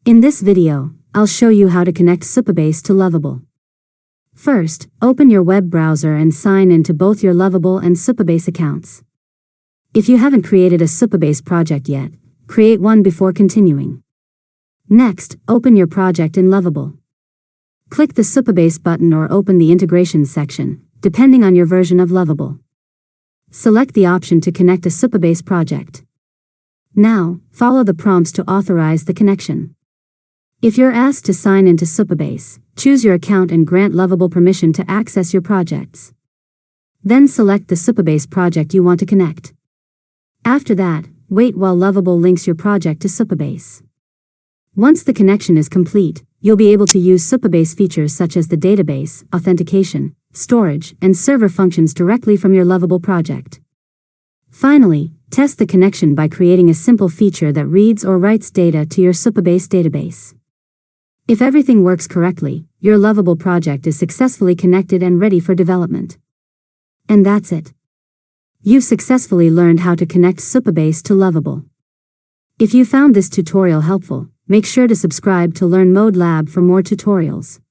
In this video, I'll show you how to connect Supabase to Lovable. First, open your web browser and sign into both your Lovable and Supabase accounts. If you haven't created a Supabase project yet, create one before continuing. Next, open your project in Lovable. Click the Supabase button or open the Integration section, depending on your version of Lovable. Select the option to connect a Supabase project. Now, follow the prompts to authorize the connection. If you're asked to sign into Supabase, choose your account and grant Lovable permission to access your projects. Then select the Supabase project you want to connect. After that, wait while Lovable links your project to Supabase. Once the connection is complete, you'll be able to use Supabase features such as the database, authentication, storage, and server functions directly from your Lovable project. Finally, test the connection by creating a simple feature that reads or writes data to your Supabase database. If everything works correctly, your Lovable project is successfully connected and ready for development. And that's it. You've successfully learned how to connect Supabase to Lovable. If you found this tutorial helpful, make sure to subscribe to Learn Mode Lab for more tutorials.